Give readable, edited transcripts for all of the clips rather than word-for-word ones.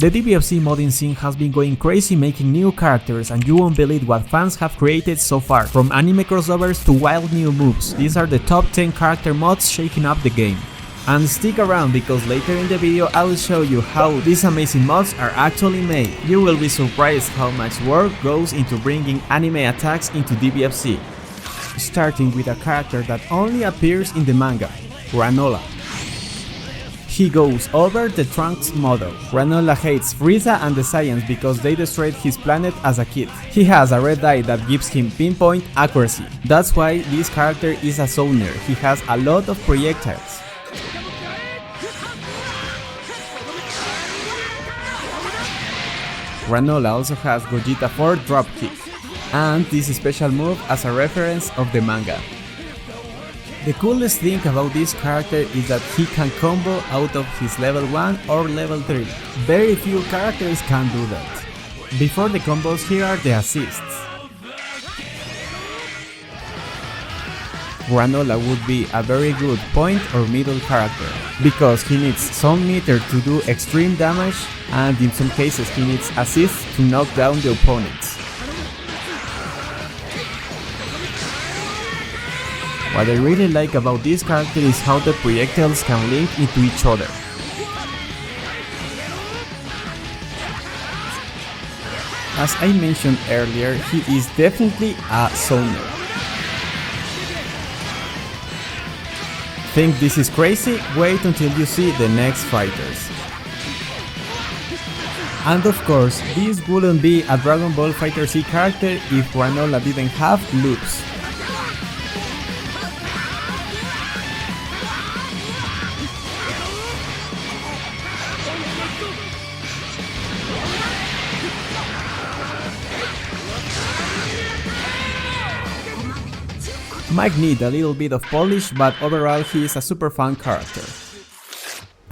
The DBFZ modding scene has been going crazy making new characters, and you won't believe what fans have created so far. From anime crossovers to wild new moves, these are the top 10 character mods shaking up the game. And stick around because later in the video I will show you how these amazing mods are actually made. You will be surprised how much work goes into bringing anime attacks into DBFZ. Starting with a character that only appears in the manga, Granola. He goes over the Trunks model. Granola hates Frieza and the Saiyans because they destroyed his planet as a kid. He has a red eye that gives him pinpoint accuracy. That's why this character is a zoner. He has a lot of projectiles. Granola also has Gogeta 4 dropkick, and this special move as a reference of the manga. The coolest thing about this character is that he can combo out of his level 1 or level 3. Very few characters can do that. Before the combos, here are the assists. Granola would be a very good point or middle character, because he needs some meter to do extreme damage, and in some cases he needs assists to knock down the opponents. What I really like about this character is how the projectiles can link into each other. As I mentioned earlier, he is definitely a zoner. Think this is crazy? Wait until you see the next fighters. And of course, this wouldn't be a Dragon Ball FighterZ character if Granola didn't have loops. Might need a little bit of polish, but overall he is a super fun character.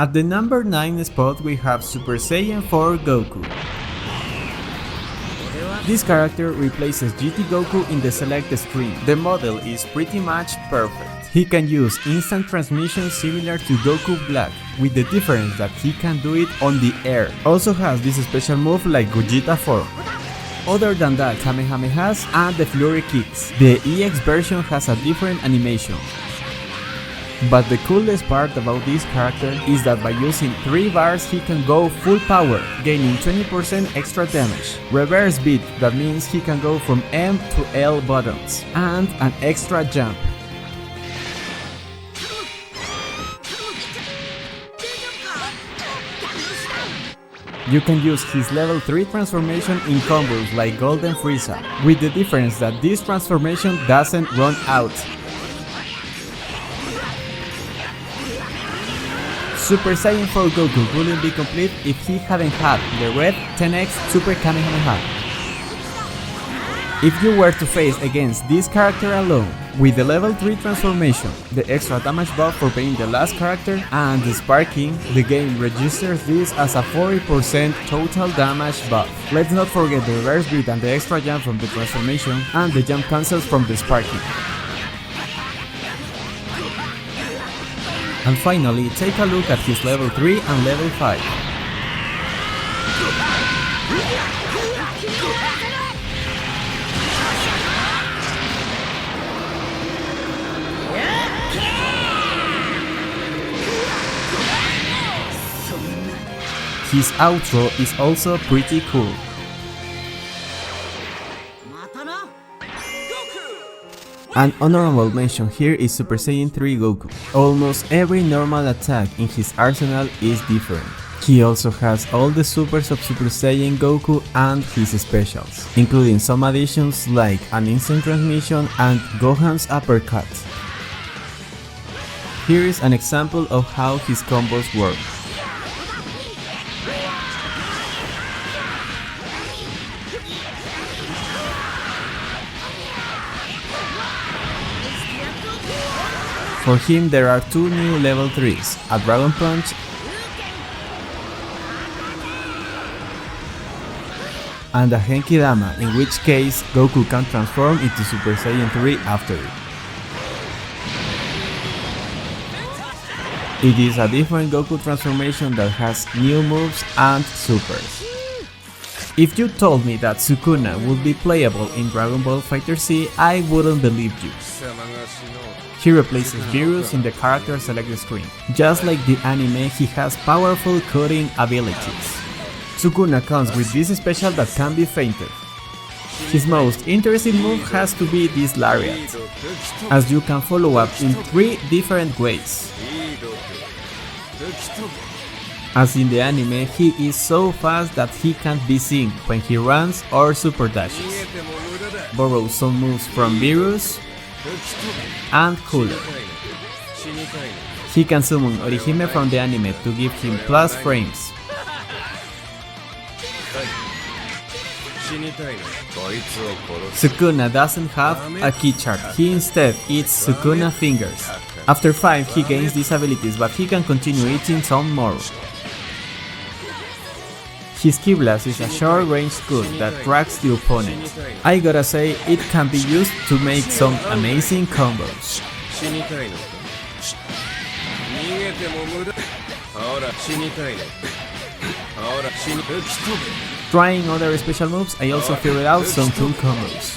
At the number 9 spot we have Super Saiyan 4 Goku. This character replaces GT Goku in the select screen. The model is pretty much perfect. He can use instant transmission similar to Goku Black, with the difference that he can do it on the air. Also has this special move like Gogeta 4. Other than that, Kamehamehas and the Flurry kicks. The EX version has a different animation. But the coolest part about this character is that by using 3 bars he can go full power, gaining 20% extra damage. Reverse beat, that means he can go from M to L buttons, and an extra jump. You can use his level 3 transformation in combos like Golden Frieza, with the difference that this transformation doesn't run out. Super Saiyan 4 Goku wouldn't be complete if he hadn't had the red 10x Super Kamehameha. If you were to face against this character alone, with the level 3 transformation, the extra damage buff for being the last character, and the sparking, the game registers this as a 40% total damage buff. Let's not forget the reverse beat and the extra jump from the transformation, and the jump cancels from the sparking. And finally, take a look at his level 3 and level 5. His outro is also pretty cool. An honorable mention here is Super Saiyan 3 Goku. Almost every normal attack in his arsenal is different. He also has all the supers of Super Saiyan Goku and his specials, including some additions like an instant transmission and Gohan's uppercut. Here is an example of how his combos work. For him there are 2 new level 3s, a Dragon Punch and a Genki Dama, in which case Goku can transform into Super Saiyan 3 after it. It is a different Goku transformation that has new moves and supers. If you told me that Sukuna would be playable in Dragon Ball FighterZ, I wouldn't believe you. He replaces Virus in the character select screen. Just like the anime, he has powerful cutting abilities. Sukuna comes with this special that can be fainted. His most interesting move has to be this lariat, as you can follow up in 3 different ways. As in the anime, he is so fast that he can't be seen when he runs or super dashes. Borrows some moves from Virus and Cooler. He can summon Orihime from the anime to give him plus frames. Sukuna doesn't have a key chart, he instead eats Sukuna fingers. After 5 he gains these abilities, but he can continue eating some more. His Ki Blast is a short-range skill that tracks the opponent. I gotta say, it can be used to make some amazing combos. Trying other special moves, I also figured out some cool combos.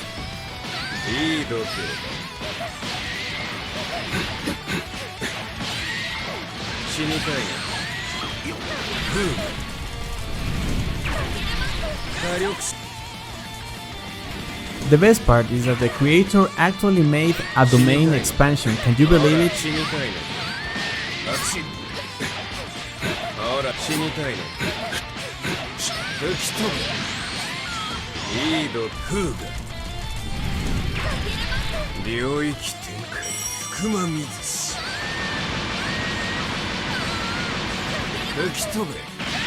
The best part is that the creator actually made a domain expansion, can you believe it?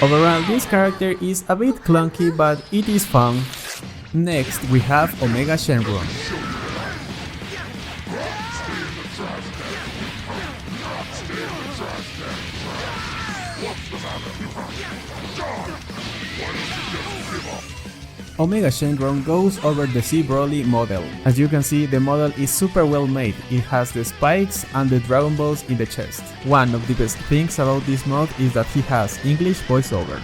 Overall, this character is a bit clunky, but it is fun. Next, we have Omega Shenron. Omega Shenron goes over the Z Broly model. As you can see, the model is super well made. It has the spikes and the Dragon Balls in the chest. One of the best things about this mod is that he has English voiceover.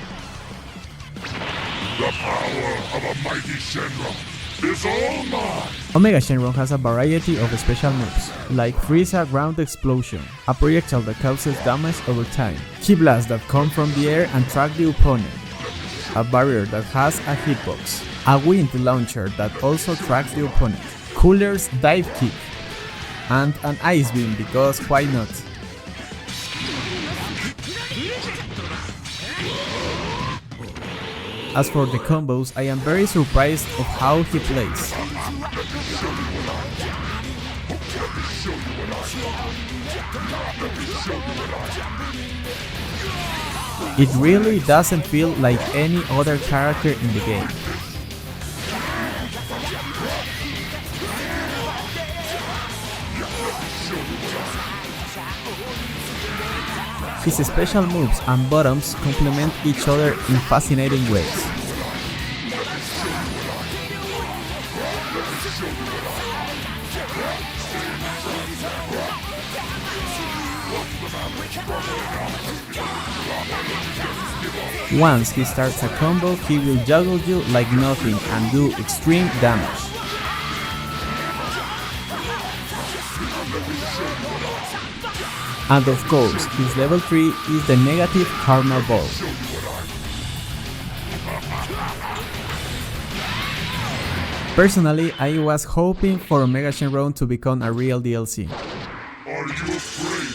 The power of a mighty Shenron is all mine! Omega Shenron has a variety of special moves, like Frieza Ground Explosion, a projectile that causes damage over time, Ki Blasts that come from the air and track the opponent, a barrier that has a hitbox, a wind launcher that also tracks the opponent, Cooler's dive kick, and an ice beam because why not? As for the combos, I am very surprised of how he plays. It really doesn't feel like any other character in the game. His special moves and bottoms complement each other in fascinating ways. Once he starts a combo, he will juggle you like nothing and do extreme damage. And of course, his level 3 is the negative Karma Ball. Personally, I was hoping for Omega Shenron to become a real DLC. Are you afraid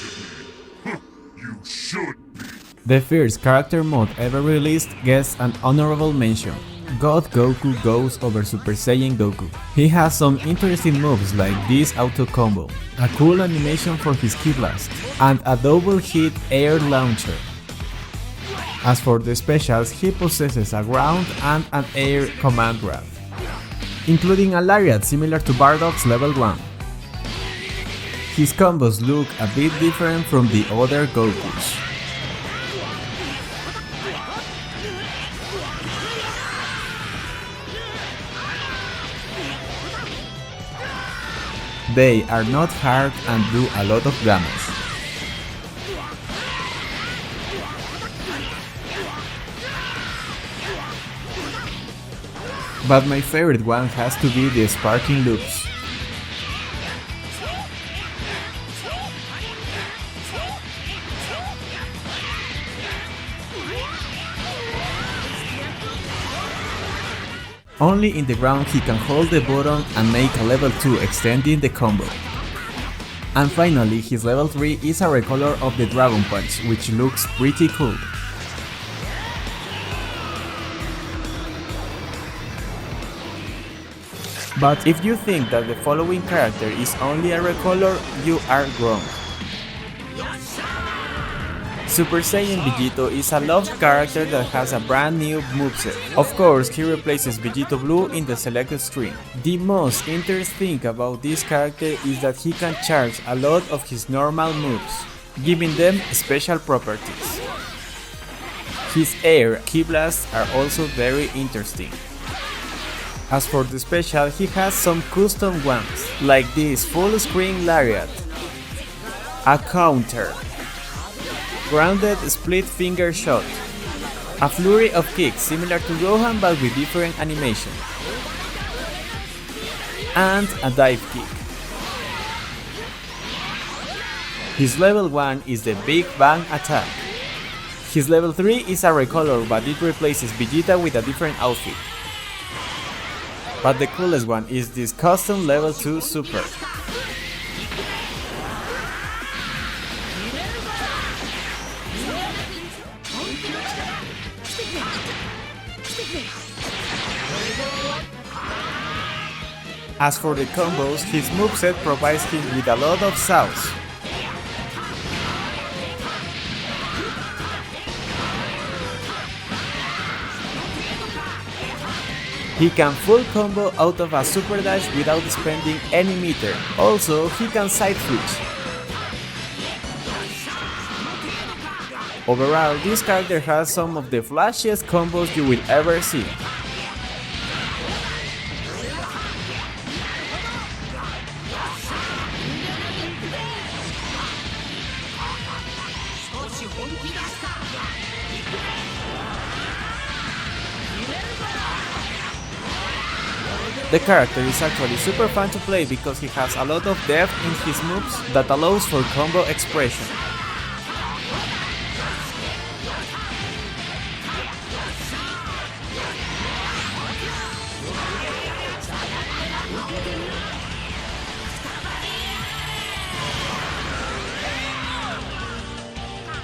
of me? You should be. The first character mod ever released gets an honorable mention. God Goku goes over Super Saiyan Goku. He has some interesting moves like this auto combo, a cool animation for his Ki Blast, and a double hit air launcher. As for the specials, he possesses a ground and an air command grab, including a lariat similar to Bardock's level 1. His combos look a bit different from the other Gokus. They are not hard and do a lot of damage. But my favorite one has to be the sparking loops. Only in the ground he can hold the button and make a level 2 extending the combo. And finally, his level 3 is a recolor of the Dragon Punch, which looks pretty cool. But if you think that the following character is only a recolor, you are wrong. Super Saiyan Vegito is a loved character that has a brand new moveset. Of course, he replaces Vegito Blue in the selected screen. The most interesting thing about this character is that he can charge a lot of his normal moves, giving them special properties. His air ki blasts are also very interesting. As for the special, he has some custom ones, like this full screen lariat, a counter, grounded split finger shot, a flurry of kicks similar to Gohan but with different animation, and a dive kick. His level 1 is the Big Bang attack. His level 3 is a recolor but it replaces Vegeta with a different outfit. But the coolest one is this custom level 2 super. As for the combos, his moveset provides him with a lot of sauce. He can full combo out of a super dash without spending any meter. Also, he can side switch. Overall, this character has some of the flashiest combos you will ever see. The character is actually super fun to play because he has a lot of depth in his moves that allows for combo expression.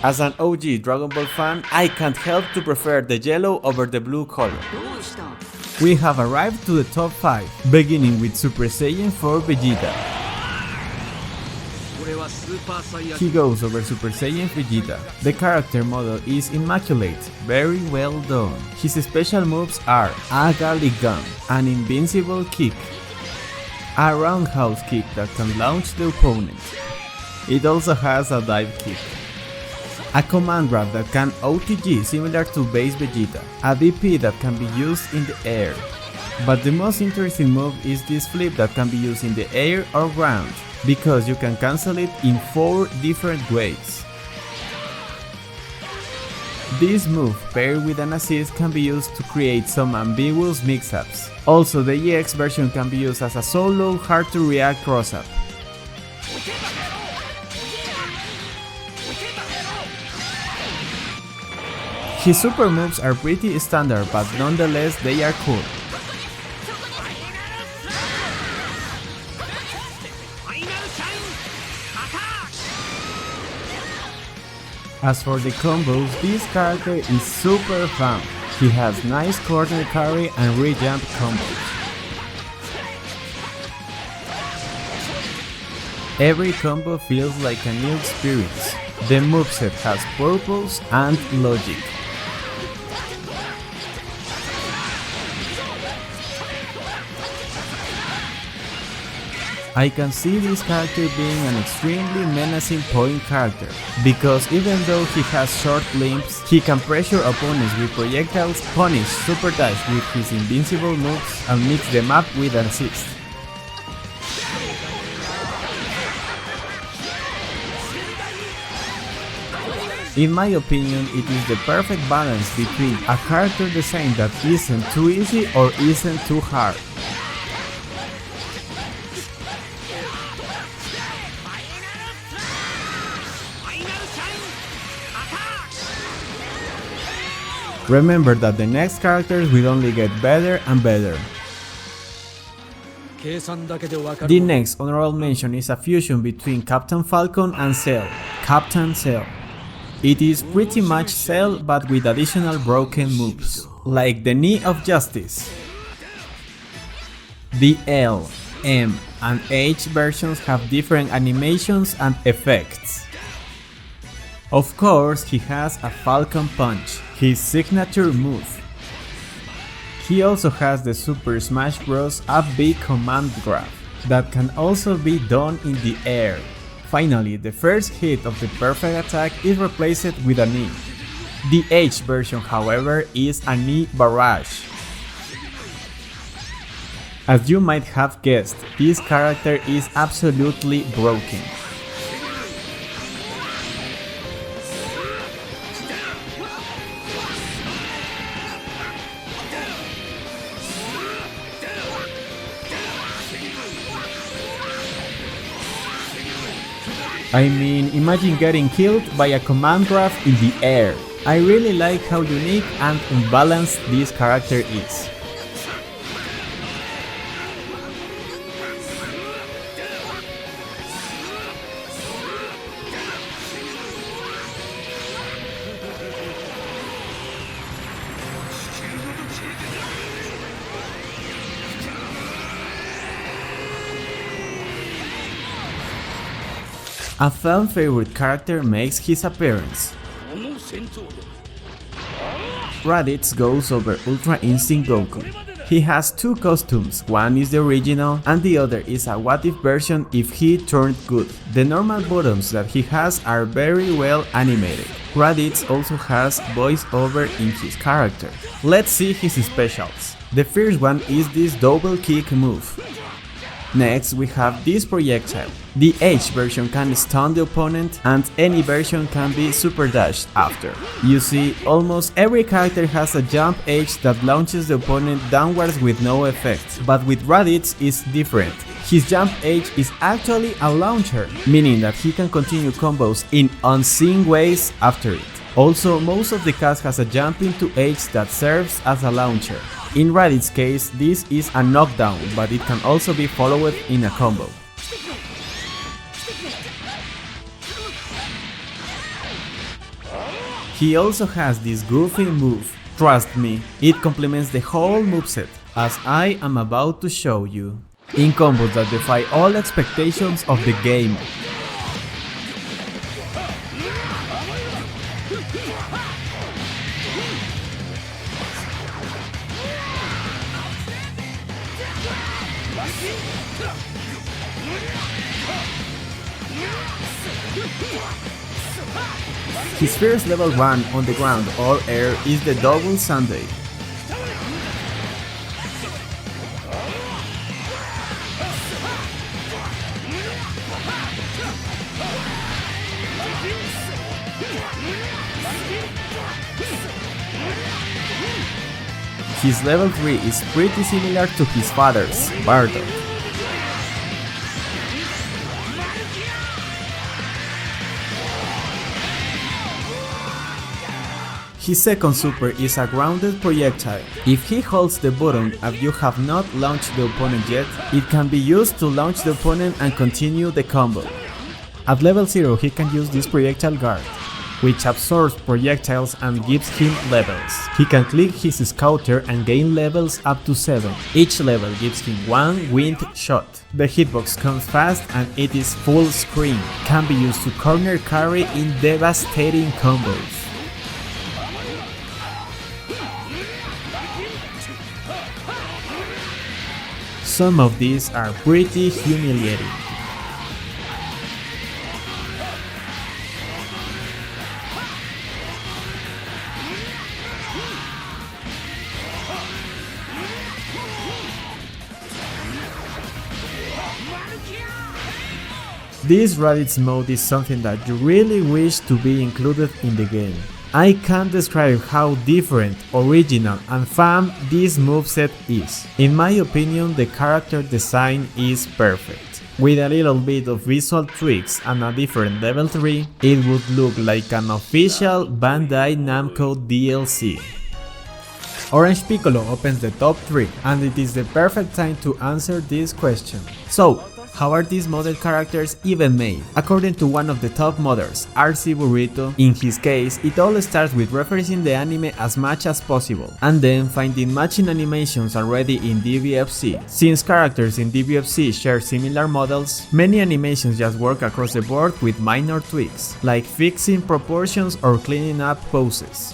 As an OG Dragon Ball fan, I can't help to prefer the yellow over the blue color. We have arrived to the top 5, beginning with Super Saiyan 4 Vegeta. He goes over Super Saiyan Vegeta. The character model is immaculate, very well done. His special moves are a garlic gun, an invincible kick, a roundhouse kick that can launch the opponent. It also has a dive kick, a command grab that can OTG similar to base Vegeta, a DP that can be used in the air. But the most interesting move is this flip that can be used in the air or ground, because you can cancel it in 4 different ways. This move paired with an assist can be used to create some ambiguous mix-ups. Also, the EX version can be used as a solo, hard to react cross-up. His super moves are pretty standard, but nonetheless they are cool. As for the combos, this character is super fun. He has nice corner carry and re-jump combos. Every combo feels like a new experience. The moveset has purpose and logic. I can see this character being an extremely menacing point character, because even though he has short limbs, he can pressure opponents with projectiles, punish super dash with his invincible moves, and mix them up with an assist. In my opinion, it is the perfect balance between a character design that isn't too easy or isn't too hard. Remember that the next characters will only get better and better. The next honorable mention is a fusion between Captain Falcon and Cell, Captain Cell. It is pretty much Cell but with additional broken moves, like the Knee of Justice. The L, M, and H versions have different animations and effects. Of course, he has a Falcon Punch, his signature move. He also has the Super Smash Bros. Up B command grab, that can also be done in the air. Finally, the first hit of the perfect attack is replaced with a knee. The H version, however, is a knee barrage. As you might have guessed, this character is absolutely broken. I mean, imagine getting killed by a command grab in the air. I really like how unique and unbalanced this character is. A fan favorite character makes his appearance. Raditz goes over Ultra Instinct Goku. He has two costumes, one is the original and the other is a what if version if he turned good. The normal buttons that he has are very well animated. Raditz also has voiceover in his character. Let's see his specials. The first one is this double kick move. Next we have this projectile. The H version can stun the opponent and any version can be super dashed after. You see, almost every character has a jump H that launches the opponent downwards with no effect, but with Raditz it's different. His jump H is actually a launcher, meaning that he can continue combos in unseen ways after it. Also, most of the cast has a jump into H that serves as a launcher. In Raditz's case, this is a knockdown, but it can also be followed in a combo. He also has this goofy move. Trust me, it complements the whole moveset, as I am about to show you. In combos that defy all expectations of the game. His first level 1 on the ground or air is the double Sunday. His level 3 is pretty similar to his father's, Bardock. His second super is a grounded projectile. If he holds the button and you have not launched the opponent yet, it can be used to launch the opponent and continue the combo. At level 0 he can use this projectile guard, which absorbs projectiles and gives him levels. He can click his scouter and gain levels up to 7. Each level gives him one wind shot. The hitbox comes fast and it is full screen. Can be used to corner carry in devastating combos. Some of these are pretty humiliating. This Raditz mode is something that you really wish to be included in the game. I can't describe how different, original and fun this moveset is. In my opinion, the character design is perfect. With a little bit of visual tweaks and a different level 3, it would look like an official Bandai Namco DLC. Orange Piccolo opens the top 3, and it is the perfect time to answer this question. So, how are these model characters even made? According to one of the top modders, RC Burrito, in his case, it all starts with referencing the anime as much as possible, and then finding matching animations already in DBFZ. Since characters in DBFZ share similar models, many animations just work across the board with minor tweaks, like fixing proportions or cleaning up poses.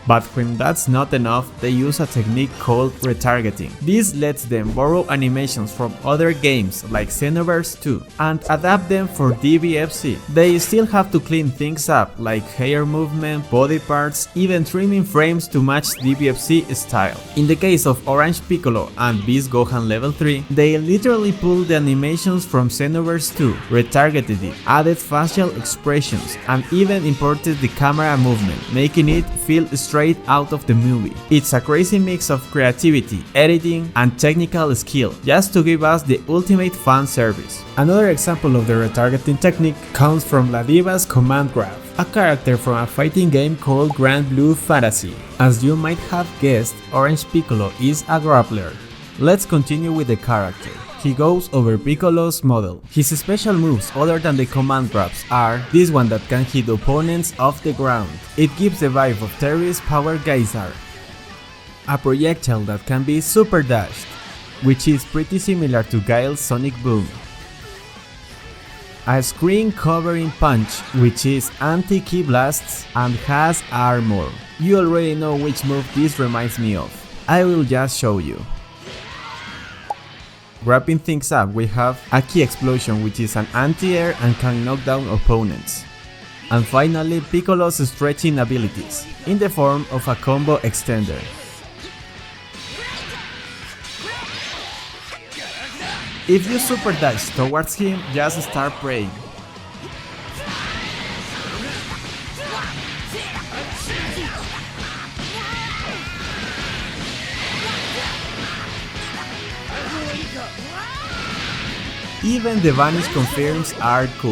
But when that's not enough, they use a technique called retargeting. This lets them borrow animations from other games like Xenoverse 2 and adapt them for DBFZ. They still have to clean things up like hair movement, body parts, even trimming frames to match DBFZ style. In the case of Orange Piccolo and Beast Gohan level 3, they literally pulled the animations from Xenoverse 2, retargeted it, added facial expressions, and even imported the camera movement, making it feel straight out of the movie. It's a crazy mix of creativity, editing, and technical skill, just to give us the ultimate fan service. Another example of the retargeting technique comes from La Diva's command grab, a character from a fighting game called Grand Blue Fantasy. As you might have guessed, Orange Piccolo is a grappler. Let's continue with the character. He goes over Piccolo's model. His special moves other than the command grabs are this one that can hit opponents off the ground. It gives the vibe of Terry's Power Geyser. A projectile that can be super dashed, which is pretty similar to Guile's Sonic Boom. A screen covering punch, which is anti-ki blasts and has armor. You already know which move this reminds me of. I will just show you. Wrapping things up, we have a Ki Explosion, which is an anti-air and can knock down opponents. And finally, Piccolo's stretching abilities, in the form of a combo extender. If you super dash towards him, just start praying. Even the vanish confirms are cool.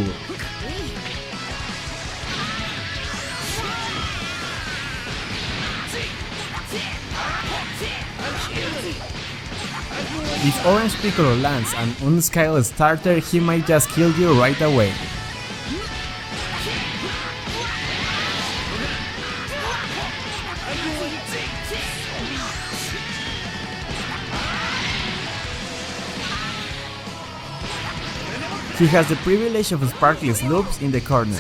If Orange Piccolo lands an unskilled starter, he might just kill you right away. He has the privilege of sparkless loops in the corner.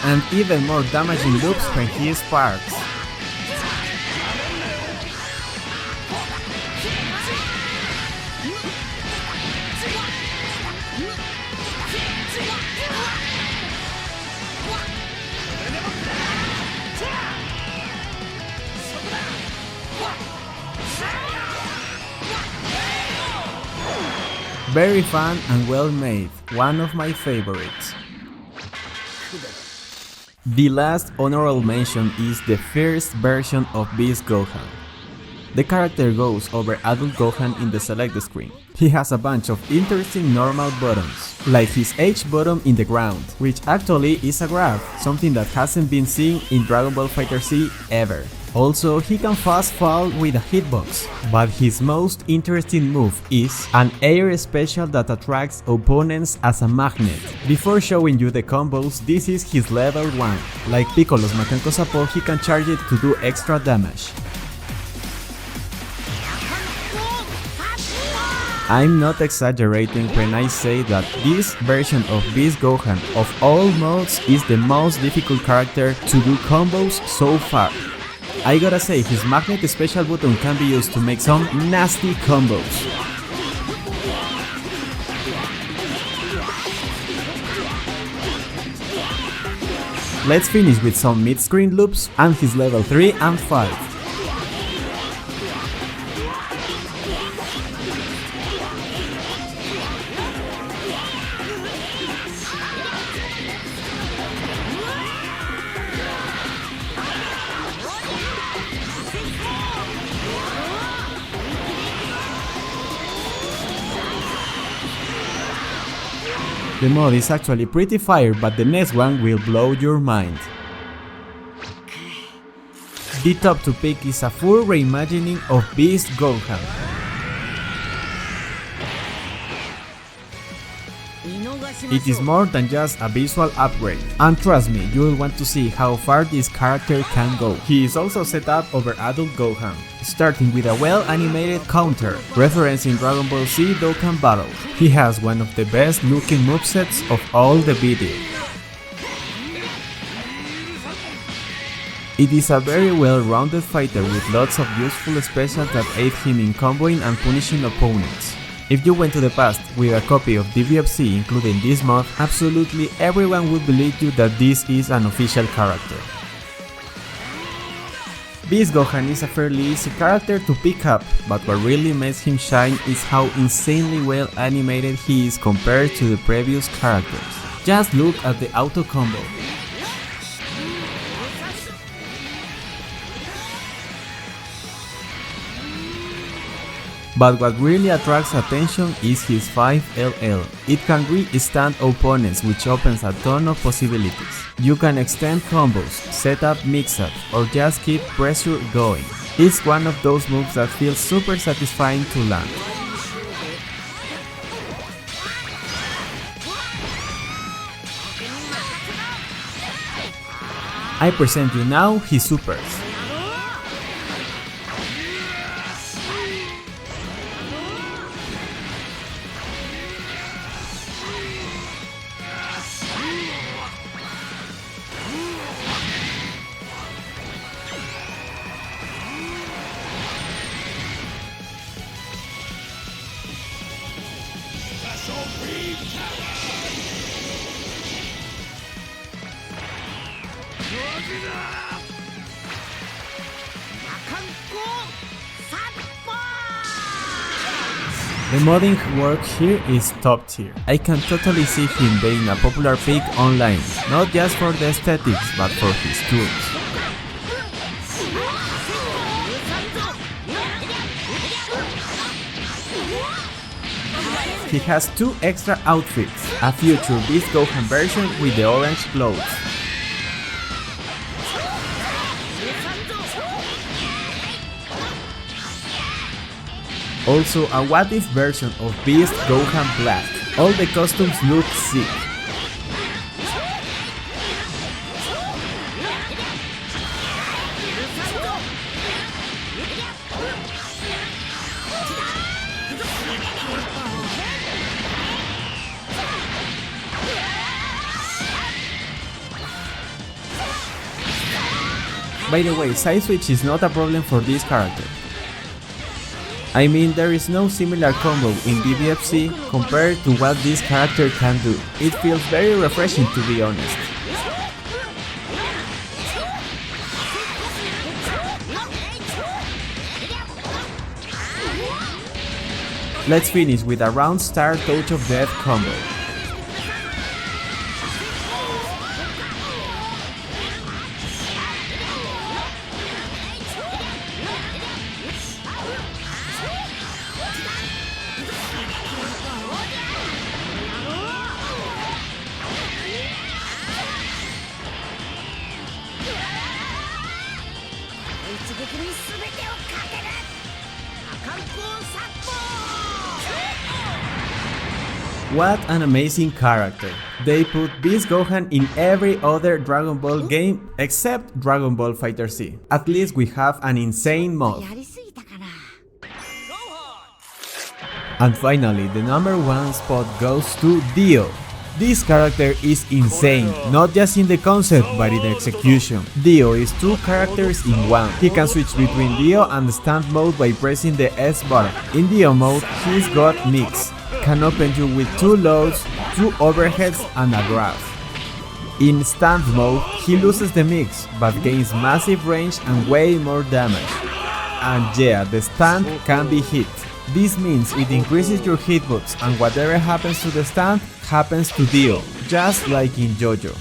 And even more damaging loops when he sparks. Very fun and well made, one of my favorites. The last honorable mention is the first version of Beast Gohan. The character goes over adult Gohan in the select screen. He has a bunch of interesting normal buttons, like his H button in the ground, which actually is a grab, something that hasn't been seen in Dragon Ball FighterZ ever. Also, he can fast fall with a hitbox, but his most interesting move is an air special that attracts opponents as a magnet. Before showing you the combos, this is his level 1. Like Piccolo's Makenko Sapo, he can charge it to do extra damage. I'm not exaggerating when I say that this version of Beast Gohan of all modes is the most difficult character to do combos so far. I gotta say, his magnet special button can be used to make some nasty combos. Let's finish with some mid-screen loops and his level 3 and 5. The mod is actually pretty fire, but the next one will blow your mind. The top to pick is a full reimagining of Beast Gohan. It is more than just a visual upgrade, and trust me, you will want to see how far this character can go. He is also set up over adult Gohan, starting with a well-animated counter, referencing Dragon Ball Z Dokkan Battle. He has one of the best looking movesets of all the video. It is a very well-rounded fighter with lots of useful specials that aid him in comboing and punishing opponents. If you went to the past with a copy of DBFZ including this mod, absolutely everyone would believe you that this is an official character. Beast Gohan is a fairly easy character to pick up, but what really makes him shine is how insanely well animated he is compared to the previous characters. Just look at the auto combo. But what really attracts attention is his 5LL. It can re-stand opponents, which opens a ton of possibilities. You can extend combos, set up mix-ups, or just keep pressure going. It's one of those moves that feels super satisfying to land. I present you now his supers. The modding work here is top tier. I can totally see him being a popular pick online, not just for the aesthetics, but for his tools. He has 2 extra outfits, a future Beast Gohan version with the orange clothes. Also a what if version of Beast Gohan Black. All the costumes look sick. By the way, side switch is not a problem for this character. I mean, there is no similar combo in DBFZ compared to what this character can do. It feels very refreshing, to be honest. Let's finish with a round star touch of death combo. What an amazing character. They put Beast Gohan in every other Dragon Ball game except Dragon Ball FighterZ. At least we have an insane mod. And finally, the #1 spot goes to Dio. This character is insane, not just in the concept but in the execution. Dio is 2 characters in one. He can switch between Dio and stand mode by pressing the S button. In Dio mode, he's got mix. Can open you with 2 lows, 2 overheads and a grab. In stand mode, he loses the mix, but gains massive range and way more damage. And yeah, the stand can be hit. This means it increases your hitbox and whatever happens to the stand happens to Dio, just like in JoJo.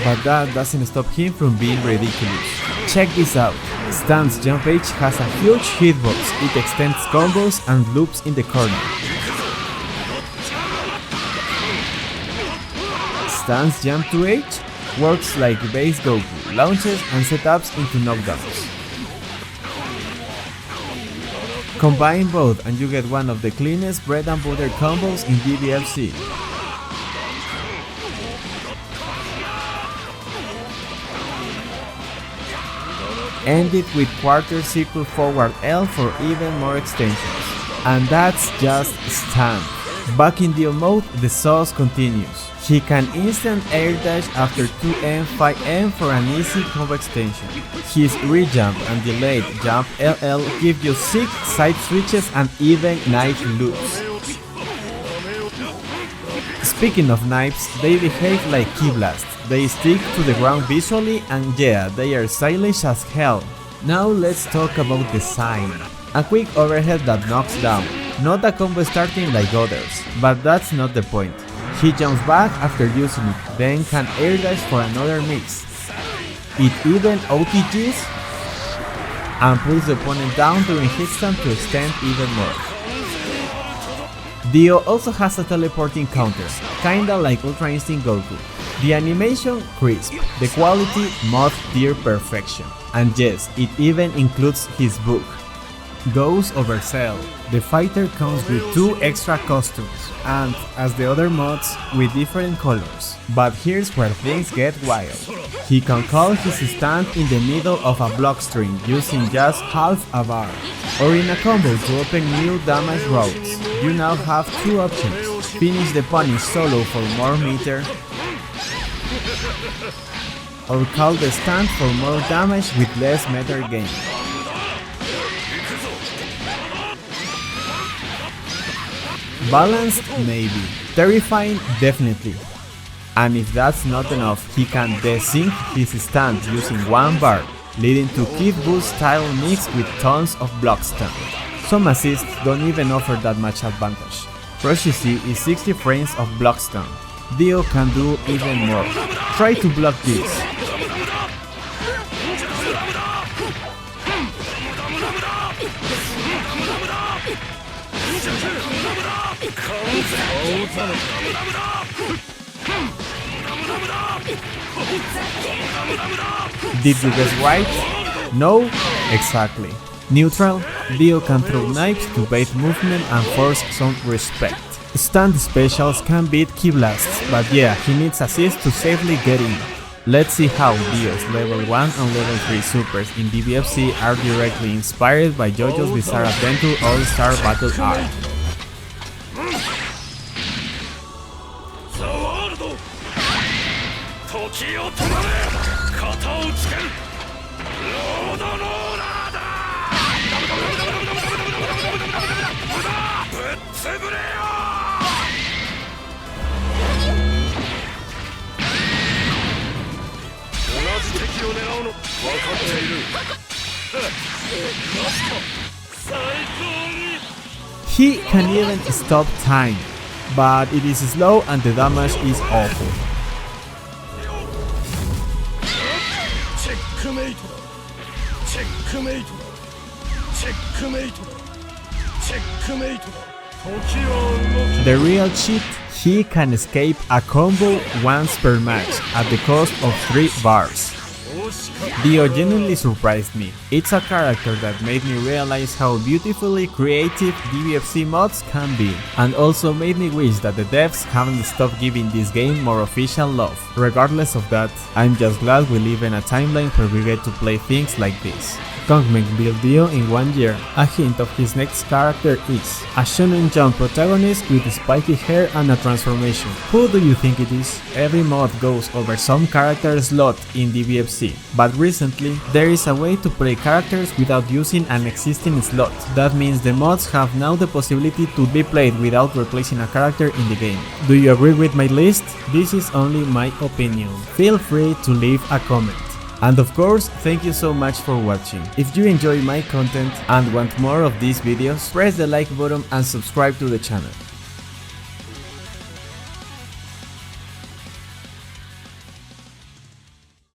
But that doesn't stop him from being ridiculous. Check this out. Stand's jump H has a huge hitbox, it extends combos and loops in the corner. Stand's jump to H works like base Goku, launches and setups into knockdowns. Combine both and you get one of the cleanest bread and butter combos in DBFZ. End it with quarter circle forward L for even more extensions. And that's just stand. Back in Dio mode, the sauce continues. He can instant air dash after 2M, 5M for an easy combo extension. His re-jump and delayed jump LL give you sick side switches and even knife loops. Speaking of knives, they behave like Ki Blast. They stick to the ground visually and yeah, they are stylish as hell. Now let's talk about design. A quick overhead that knocks down. Not a combo starting like others, but that's not the point. He jumps back after using it, then can air dash for another mix. It even OTGs and pulls the opponent down during hit stun to extend even more. Dio also has a teleporting counter, kinda like Ultra Instinct Goku. The animation crisp, the quality mod tier perfection. And yes, it even includes his book. Goes Oversell. The fighter comes with 2 extra costumes, and as the other mods, with different colors. But here's where things get wild. He can call his stand in the middle of a block string using just half a bar, or in a combo to open new damage routes. You now have 2 options. Finish the punish solo for more meter, or call the stand for more damage with less meter gain. Balanced? Maybe. Terrifying? Definitely. And if that's not enough, he can desync his stand using 1 bar, leading to Kid Boost style mix with tons of block stun. Some assists don't even offer that much advantage. Rush C is 60 frames of block stun. Dio can do even more. Try to block this. Did you guess right? No? Exactly. Neutral, Dio can throw knives to bait movement and force some respect. Stand specials can beat Ki Blasts, but yeah, he needs assist to safely get in. Let's see how Dio's level 1 and level 3 supers in DBFZ are directly inspired by JoJo's Bizarre Adventure All-Star Battle Art. He can even stop time, but it is slow and the damage is awful. Checkmate! Checkmate! Checkmate! Checkmate! The real cheat, he can escape a combo once per match at the cost of 3 bars. Dio genuinely surprised me. It's a character that made me realize how beautifully creative DBFZ mods can be, and also made me wish that the devs haven't stopped giving this game more official love. Regardless of that, I'm just glad we live in a timeline where we get to play things like this. Kongmeng built Dio in 1 year. A hint of his next character is a Shonen Jump protagonist with spiky hair and a transformation. Who do you think it is? Every mod goes over some character slot in DBFZ PC, but recently there is a way to play characters without using an existing slot. That means the mods have now the possibility to be played without replacing a character in the game. Do you agree with my list? This is only my opinion. Feel free to leave a comment. And of course, thank you so much for watching. If you enjoy my content and want more of these videos, press the like button and subscribe to the channel.